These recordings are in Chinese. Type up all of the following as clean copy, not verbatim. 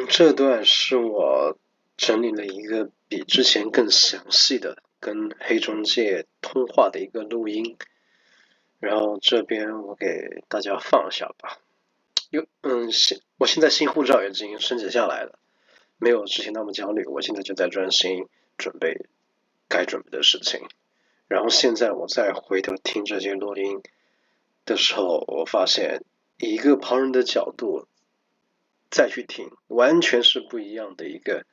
这段是我整理了一个比之前更详细的跟黑中介通话的一个录音，然后这边我给大家放一下吧。我现在新护照已经申请下来了，没有之前那么焦虑，我现在就在专心准备该准备的事情。然后现在我再回头听这些录音的时候，我发现以一个旁人的角度再去听，完全是不一样的一个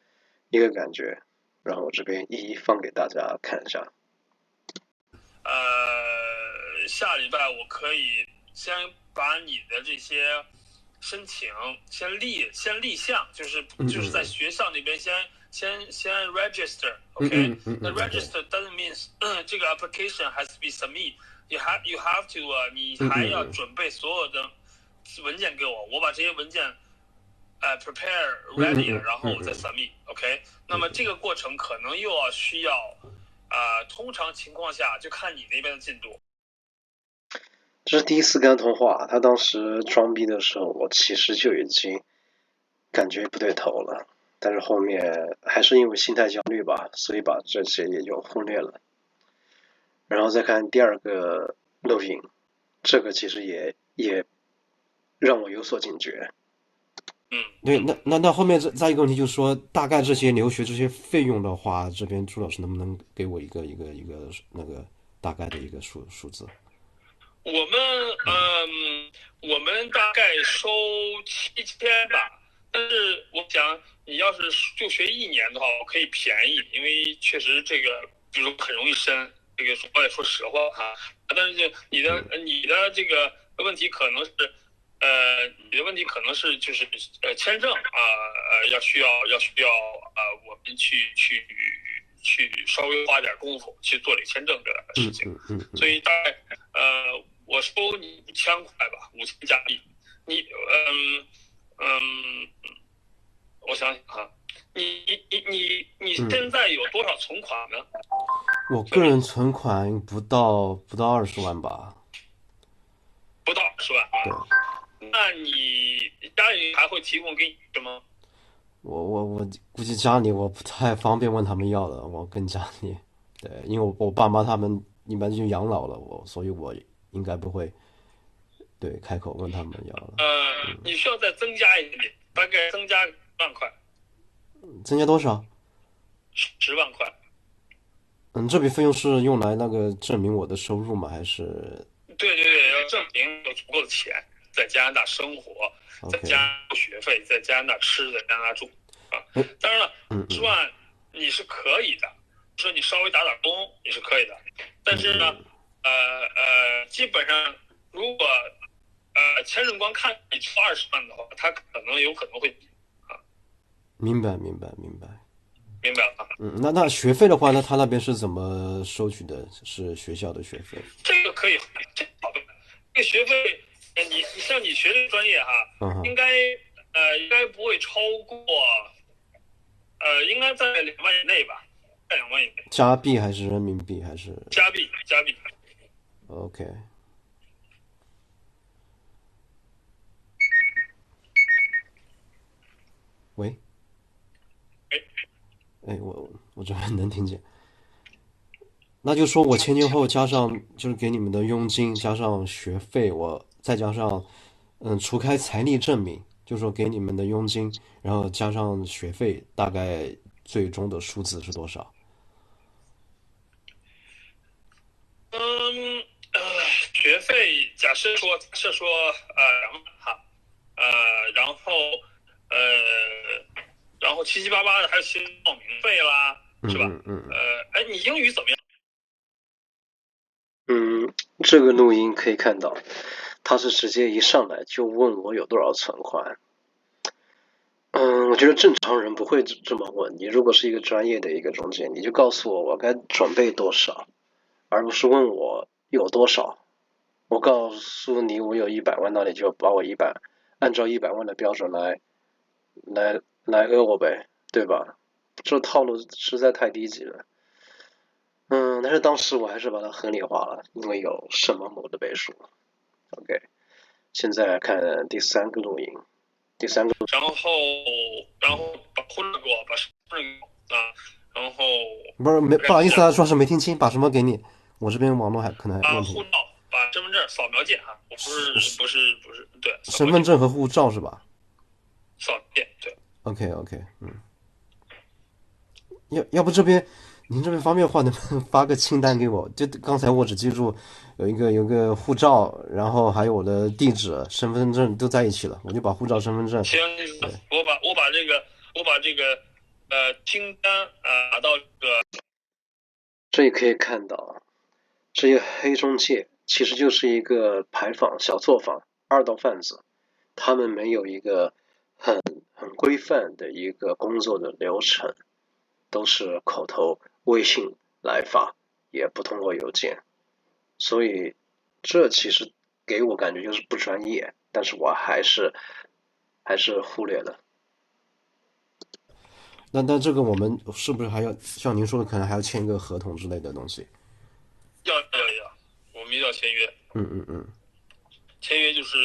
感觉。然后我这边一一放给大家看一下。下礼拜我可以先把你的这些申请先立项，就是在学校那边先 register，OK？那 register doesn't mean 这个 application has to be submit。You have to 你还要准备所有的文件给我，我把这些文件prepare ready 了，然后我再 submit，OK？那么这个过程可能又要需要通常情况下就看你那边的进度。这是第一次跟他通话，他当时装逼的时候，我其实就已经感觉不对头了，但是后面还是因为心态焦虑吧，所以把这些也就忽略了。然后再看第二个录音，这个其实也让我有所警觉。对，那后面再一个问题就是说，大概这些留学这些费用的话，这边朱老师能不能给我一个那个大概的一个数字？我们大概收7000吧，但是我想你要是就学1年的话，我可以便宜，因为确实这个比如很容易申，这个我也说实话哈。但是你的这个问题可能是你的问题可能是就是签证要需要我们去稍微花点功夫去做这个签证的事情，所以大概我收你5000块吧，5000加币。你我想想哈，你现在有多少存款呢？我个人存款不到20万吧。不到20万。对。那你家里还会提供给你什么？我估计家里我不太方便问他们要的，我跟家里，对，因为我爸妈他们一般就养老了，所以我应该不会对开口问他们要的。你需要再增加一点，大概增加1万块。增加多少？10万块。这笔费用是用来那个证明我的收入吗？还是？对，要证明有足够的钱在加拿大生活，在加拿大学费，在加拿大吃，在加拿大住啊。当然了，10万你是可以的，说你稍微打工你是可以的，但是呢，基本上如果签证官看你出20万的话，他有可能会啊。明白了。那学费的话呢，他那边是怎么收取的？是学校的学费？这个可以，这好的。这个学费，你像你学的专业哈，应该不会超过，应该在2万以内吧，在2万以内。加币还是人民币还是？加币。OK。喂。哎，我这边能听见。那就说我前后加上就是给你们的佣金，加上学费，我再加上除开财力证明，就说给你们的佣金，然后加上学费，大概最终的数字是多少？学费假设说2万哈，然后七七八八的还有新报名费啦，是吧？你英语怎么样？这个录音可以看到，他是直接一上来就问我有多少存款。我觉得正常人不会这么问。你如果是一个专业的一个中介，你就告诉我该准备多少，而不是问我有多少。我告诉你我有100万，那你就把我按照100万的标准来讹我呗，对吧？这套路实在太低级了。但是当时我还是把它合理化了，因为有什么某的倍数。OK， 现在看第3个录音。第三个，然后把护照给我，把身份证给我啊，然后不好意思啊，说是没听清，把什么给你？我这边网络可能还问题。把护照、把身份证扫描件啊，我不是，对，身份证和护照是吧？扫描件，对。OK，要不您这边方便的话，能不能发个清单给我？就刚才我只记住有个护照，然后还有我的地址、身份证都在一起了，我就把护照、身份证。行，我把这个清单打到这个。这里可以看到，这些黑中介其实就是一个牌坊、小作坊、二道贩子，他们没有一个很规范的一个工作的流程，都是口头、微信来发，也不通过邮件，所以这其实给我感觉就是不专业，但是我还是忽略了。那这个我们是不是还要像您说的，可能还要签一个合同之类的东西？要，我们要签约。签约就是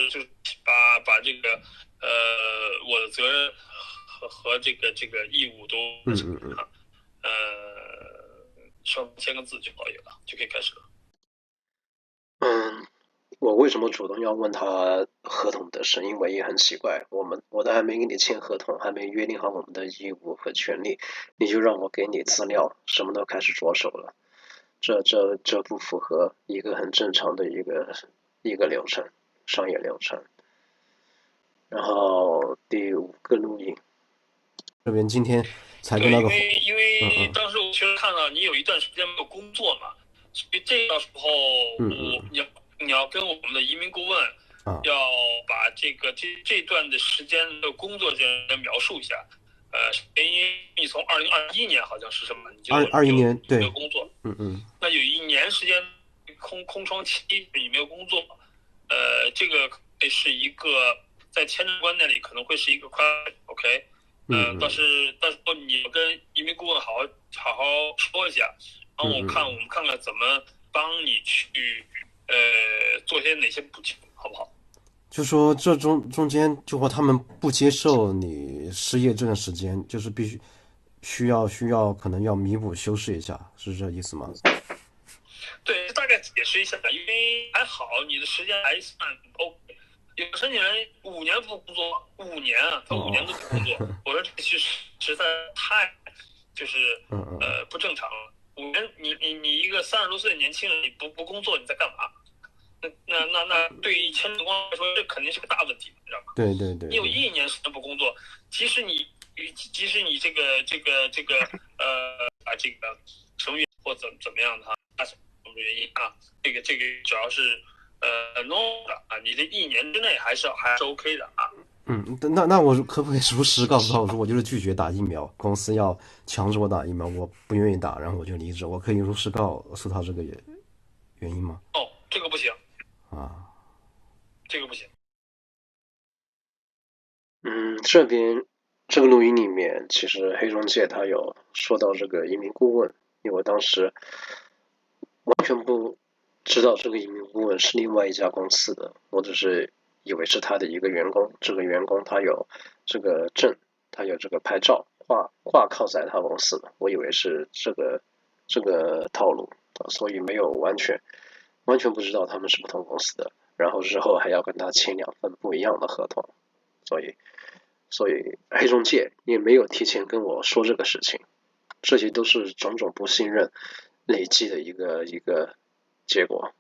把这个我的责任和这个义务都上签个字就可以了，就可以开始了。我为什么主动要问他合同的事？因为也很奇怪，我都还没跟你签合同，还没约定好我们的义务和权利，你就让我给你资料，什么都开始着手了，这不符合一个很正常的一个流程，商业流程。然后第5个录音，这边今天才跟那个，因为当时我确实看到你有一段时间没有工作嘛，所以这个时候你要跟我们的移民顾问要把这段的时间的工作描述一下。因为你从2021年好像是什么，你就21年对没有工作，那有1年时间空窗期你没有工作，这个是一个在签证官那里可能会是一个快 OK。但是你跟移民顾问好好说一下，然后我们看看怎么帮你去做些哪些补救，好不好？就说这中间就说他们不接受你失业这段时间，就是需要可能要弥补修饰一下，是这意思吗？对，大概解释一下，因为还好你的时间还算 OK。有申请人5年不工作，5年啊，他5年都不工作，我说这其实实在太就是不正常了。5年，你一个30多岁的年轻人，你不工作你在干嘛？那对于签证官来说，这肯定是个大问题，你知道吗？对。你有1年时间不工作，即使你这个这个什么原因或怎么样的哈，什么原因啊？这个主要是normal 的啊，你这1年之内还是 OK 的啊。那我可不可以如实告诉他，我说我就是拒绝打疫苗，公司要强制我打疫苗，我不愿意打，然后我就离职，我可以如实告诉他这个原因吗？这个不行啊，这个不行。这边这个录音里面，其实黑中介他有说到这个移民顾问，因为我当时完全不知道这个移民顾问是另外一家公司的，我只是以为是他的一个员工，这个员工他有这个证，他有这个牌照挂靠在他公司的，我以为是这个套路，所以没有完全不知道他们是不同公司的，然后日后还要跟他签2份不一样的合同，所以黑中介也没有提前跟我说这个事情，这些都是种种不信任累积的一个结果。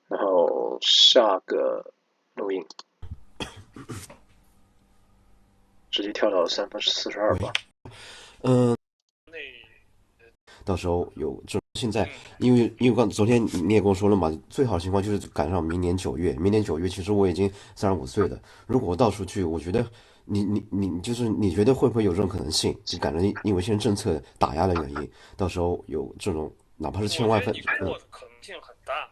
然后下个录音直接跳到3分42吧。到时候现在，因为昨天你也跟我说了嘛，最好的情况就是赶上明年9月。明年9月，其实我已经35岁了。如果我到处去，我觉得你就是你觉得会不会有这种可能性？就赶着因为现在政策打压的原因，到时候有这种哪怕是千万分，你过的可能性很大。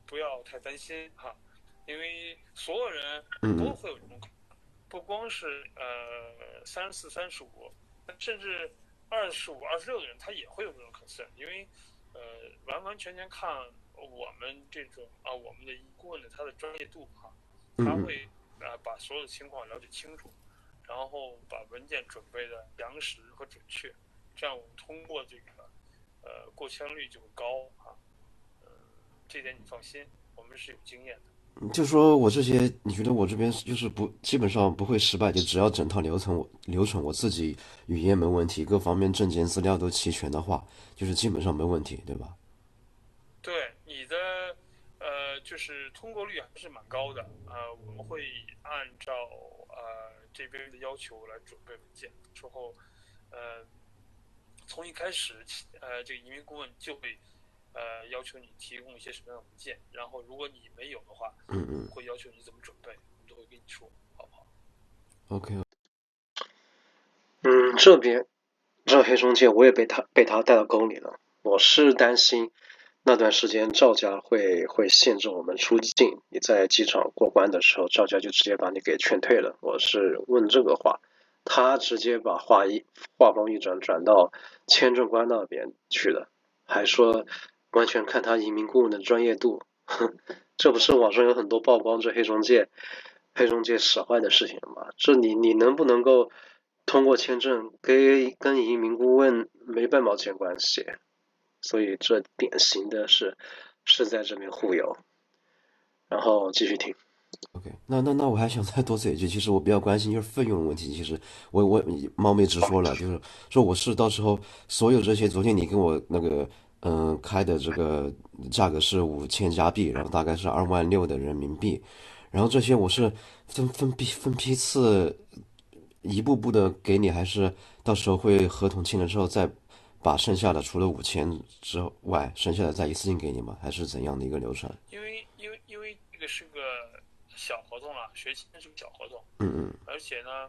不要太担心哈，因为所有人都会有这种可能，不光是34、35，甚至25、26的人他也会有这种可能性，因为完全看我们这种我们的顾问的他的专业度哈，他会把所有的情况了解清楚，然后把文件准备的详实和准确，这样我们通过这个过签率就会高啊。这点你放心，我们是有经验的。就说我这些，你觉得我这边就是不基本上不会失败，就只要整套流程我自己语言没问题，各方面证件资料都齐全的话，就是基本上没问题，对吧？对你的就是通过率还是蛮高的我们会按照这边的要求来准备文件，之后从一开始这个移民顾问就会要求你提供一些什么样的文件，然后如果你没有的话，会要求你怎么准备，我们都会跟你说，好不好 OK，这边这黑中介我也被他带到沟里了。我是担心那段时间赵家会限制我们出境，你在机场过关的时候，赵家就直接把你给劝退了。我是问这个话，他直接把话锋一转到签证官那边去了，还说完全看他移民顾问的专业度。这不是网上有很多曝光这黑中介使坏的事情吗？这你能不能够通过签证跟移民顾问没半毛钱关系？所以这典型的是在这边忽悠。然后继续听。OK，那我还想再多说一句，其实我比较关心就是费用的问题。其实我冒昧直说了，就是说我是到时候所有这些，昨天你跟我那个开的这个价格是5000加币，然后大概是26000的人民币，然后这些我是分批次一步步的给你，还是到时候会合同签了之后再把剩下的除了5000之外，剩下的再一次性给你吗？还是怎样的一个流程？因为这个是个小合同了，学签是个小合同，而且呢，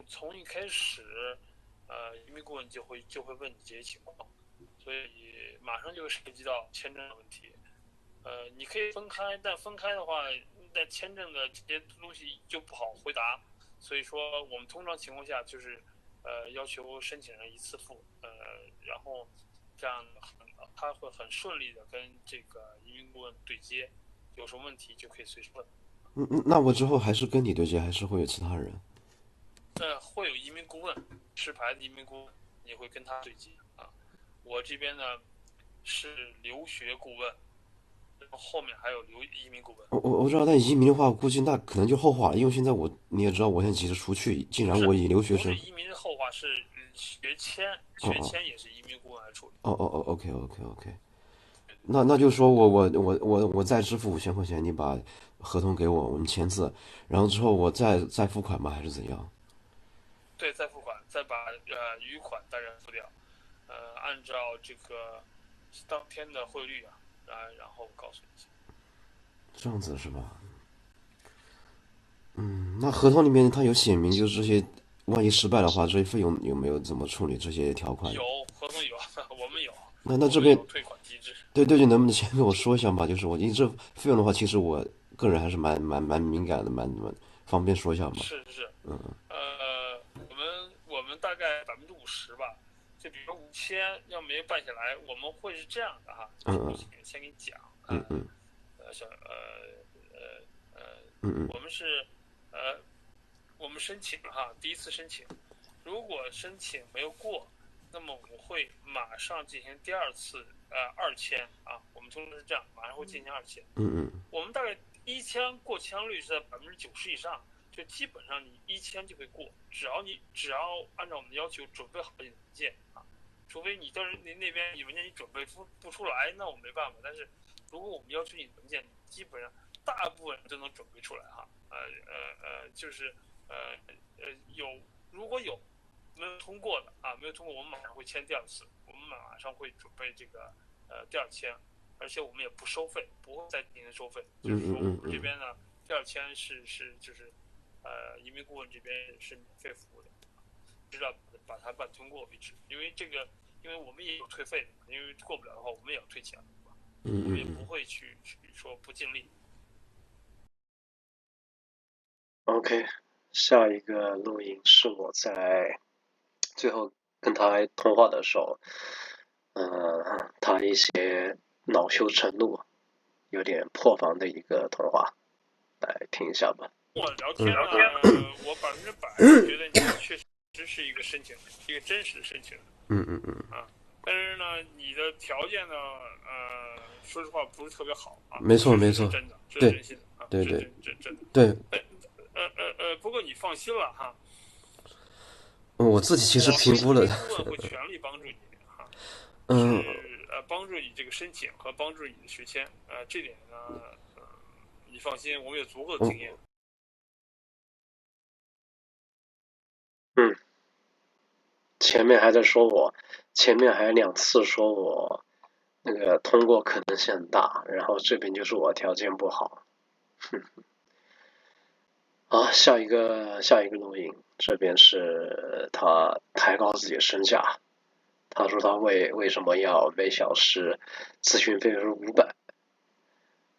从一开始，移民顾问就会问你这些情况，所以马上就会涉及到签证的问题。你可以分开，但分开的话，那签证的这些东西就不好回答。所以说，我们通常情况下就是要求申请人一次付，然后这样他会很顺利的跟这个移民顾问对接，有什么问题就可以随时问。那我之后还是跟你对接，还是会有其他人？会有移民顾问，持牌的移民顾问，你会跟他对接啊。我这边呢是留学顾问，后面还有移民顾问。我知道，但移民的话，我估计那可能就后话了，因为现在你也知道，我现在急着出去，既然我以留学生，不是移民的后话，是学签也是移民顾问来处理。OK，那就是说我再支付5000块钱，你把合同给我，我们签字，然后之后我再付款吗？还是怎样？对，再付款，再把余款当然付掉，按照这个当天的汇率然后告诉你。这样子是吧？那合同里面它有写明，就是这些万一失败的话，这些费用有没有怎么处理这些条款？有合同有，我们有。那这边有退款机制。对，你能不能先跟我说一下吧？就是因为这费用的话，其实我个人还是蛮敏感的，蛮方便说一下吗？是，我们大概50%吧，就比如5000要没办下来，我们会是这样的哈，先给你讲，我们是我们申请哈，第一次申请，如果申请没有过，那么我们会马上进行第二次2000啊，我们通常是这样，马上会进行2000。我们大概1000过签率是在90%以上，就基本上你1000就会过，只要按照我们的要求准备好你的文件啊，除非你当时那边你文件你准备不出来，那我没办法。但是如果我们要求你的文件，基本上大部分人都能准备出来哈。就是如果有没有通过的啊，没有通过，我们马上会签第二次，我们马上会准备这个第二签，而且我们也不收费，不会再进行收费。就是说我们这边呢，第二签就是移民顾问这边是免费服务的，直到把它办通过为止。因为我们也有退费的，因为过不了的话，我们也要退钱，我们也不会去说不尽力。OK，下一个录音是我在最后跟他通话的时候，他一些恼羞成怒、有点破防的一个通话，来听一下。一下吧。跟我聊天呢，我100%觉得你确实是一个申请人，一个真实的申请人。啊，但是呢，你的条件呢，说实话不是特别好啊。没错，是真的，这是真心的啊，对，真的。对。不过你放心了哈。我自己其实评估了，我会全力帮助你哈。帮助你这个申请和帮助你的学签，这点呢，你放心，我们有足够的经验。前面还在说我，前面还2次说我那个通过可能性很大，然后这边就是我条件不好。好，下一个录音，这边是他抬高自己的身价，他说他为什么要每小时咨询费是500，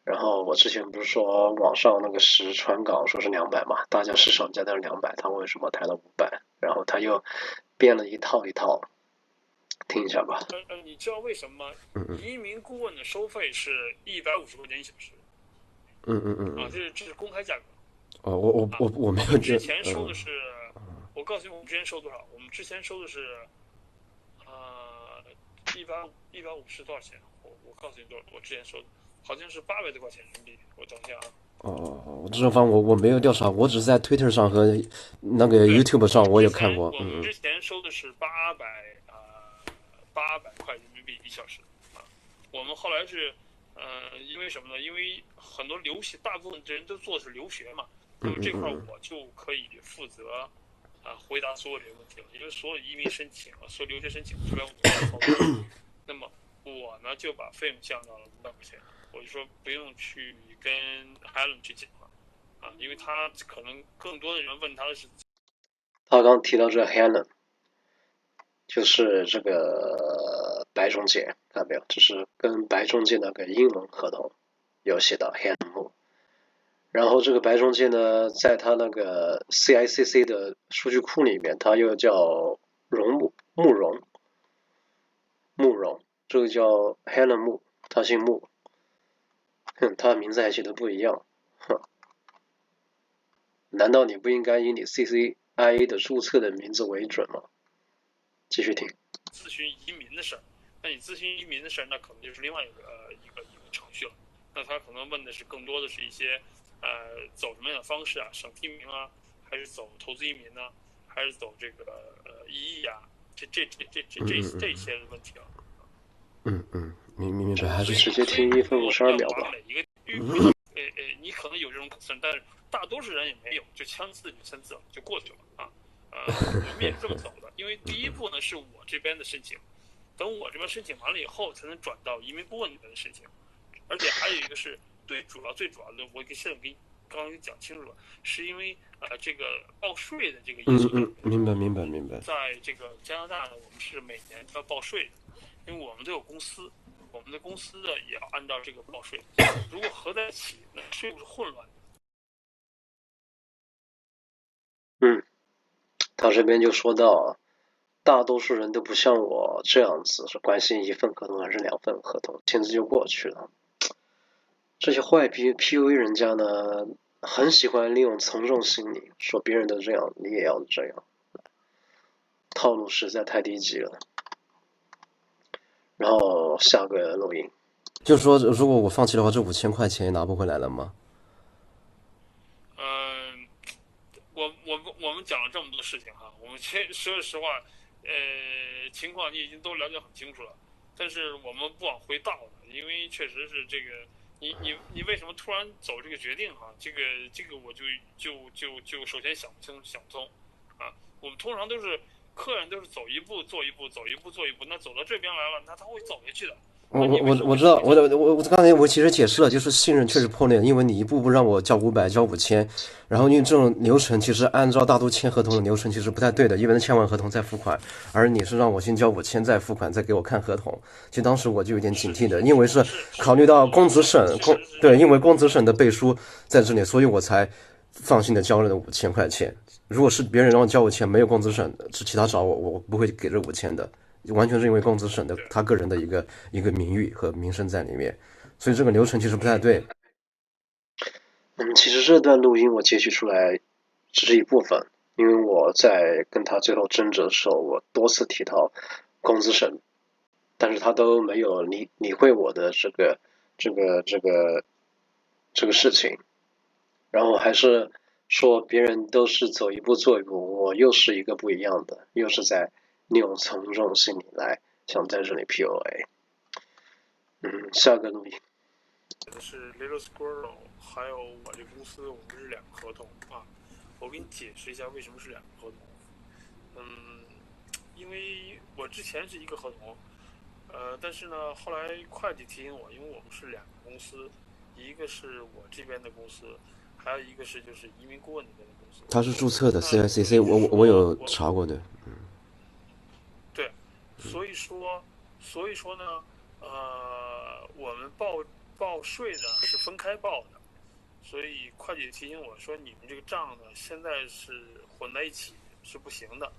然后我之前不是说网上那个实传稿说是200嘛，大家市场价都是200，他为什么抬到500？然后他又编了一套，听一下吧。你知道为什么移民顾问的收费是150块钱1小时？这是公开价格。我没有。之前收的是，我告诉你我们之前收多少？我们之前收的是150多少钱？我告诉你多少？我之前收的好像是800多块钱人民币。我等一下啊。我这种方我没有调查，我只是在 Twitter 上和那个 YouTube 上我有看过。我们之前收的是800块人民币1小时啊。我们后来是因为什么呢？因为很多大部分人都做的是留学嘛，那么这块我就可以负责回答所有这些问题了，因为所有移民申请所有留学申请这边我操作，那么我呢就把费用降到了500块钱。我就说不用去跟 Helen 去讲了啊，因为他可能更多的人问他的是，他刚提到这 Helen， 就是这个白中介，看到没有？就是跟白中介那个英文合同有写到 Helen， 然后这个白中介呢，在他那个 CICC 的数据库里面，他又叫慕容，这个叫 Helen 慕，他姓慕。他的名字还写的不一样，难道你不应该以你 CCIA 的注册的名字为准吗？继续听。咨询移民的事儿，那你咨询移民的事儿，那可能就是另外一个程序了。那他可能问的是更多的是一些走什么样的方式啊，省提名啊，还是走投资移民呢，还是走这个EE 啊，这些问题啊。明白，还是直接听1分52秒吧。你可能有这种concern，但是大多数人也没有，就签字了，就过去了啊。我们也是这么走的，因为第一步呢是我这边的申请，等我这边申请完了以后，才能转到移民顾问那边的申请。而且还有一个是最主要的，我现在刚刚讲清楚了，是因为这个报税的这个因素。明白。在这个加拿大呢，我们是每年都要报税的，因为我们都有公司。我们的公司呢也要按照这个报税，如果合在一起，那税务是混乱的。他这边就说到，大多数人都不像我这样子，是关心1份合同还是2份合同，签字就过去了。这些坏 PUA 人家呢，很喜欢利用从众心理，说别人都这样，你也要这样，套路实在太低级了。然后下个录音，就是说，如果我放弃的话，这5000块钱也拿不回来了吗？我们讲了这么多事情哈，我们说实话，情况你已经都了解很清楚了，但是我们不往回倒了，因为确实是这个，你为什么突然走这个决定哈？这个我就首先想不通啊。我们通常都是。客人都是走一步做一步，那走到这边来了，那他会走下去的。我知道，我刚才我其实解释了，就是信任确实破裂，因为你一步步让我交500，交5000，然后因为这种流程其实按照大多签合同的流程其实不太对的，一般签完合同再付款，而你是让我先交5000再付款，再给我看合同。其实当时我就有点警惕的，因为是考虑到公子审对，因为公子审的背书在这里，所以我才放心的交了那5000块钱。如果是别人让我交我钱，没有公子审，是其他找我不会给这5000的，完全是因为公子审的他个人的一个名誉和名声在里面，所以这个流程其实不太对。其实这段录音我截取出来只是一部分，因为我在跟他最后争执的时候，我多次提到工资审，但是他都没有理会我的这个事情，然后还是说别人都是走一步做一步，我又是一个不一样的，又是在利用从众心理来想在这里 PUA。下个录音。是 Little Squirrel， 还有我这公司，我们是2个合同啊。我给你解释一下为什么是2个合同。因为我之前是1个合同，但是呢，后来会计提醒我，因为我们是2个公司，一个是我这边的公司，还有一个是就是移民顾问那边的公司。他是注册的 CICC，我有查过的。对，所以说呢，我们报税呢是分开报的，所以会计提醒我说，你们这个账呢现在是混在一起是不行的，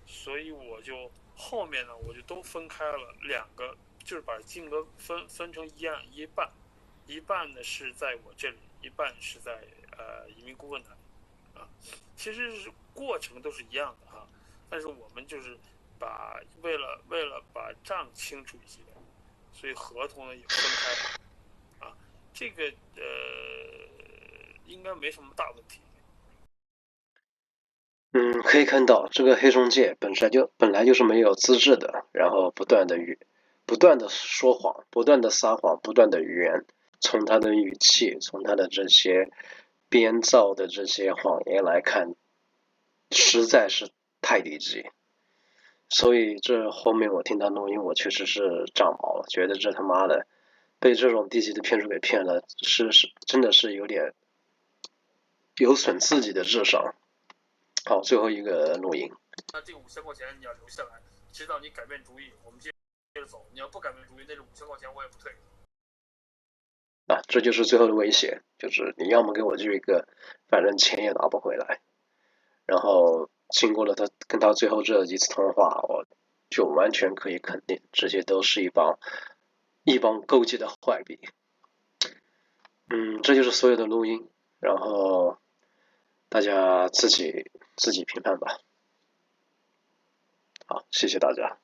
所以我就后面呢我就都分开了2个，就是把金额分成一半，一半呢是在我这里，一半是在移民顾问那里啊。其实是过程都是一样的啊，但是我们就是为了把账清楚一些，所以合同呢也分开啊。这个应该没什么大问题。可以看到这个黑中介本来就是没有资质的，然后不断的说谎，不断的撒谎，不断的圆。从他的语气，从他的这些编造的这些谎言来看，实在是太低级。所以这后面我听到录音，我确实是长毛了，觉得这他妈的被这种低级的骗术给骗了，真的是有点有损自己的智商。好，最后一个录音。那这个5000块钱你要留下来，直到你改变主意，我们接着走。你要不改变主意，那这5000块钱我也不退。这就是最后的威胁，就是你要么给我这个，反正钱也拿不回来。然后经过了他跟他最后这一次通话，我就完全可以肯定，这些都是一帮勾结的坏笔。这就是所有的录音，然后大家自己评判吧。好，谢谢大家。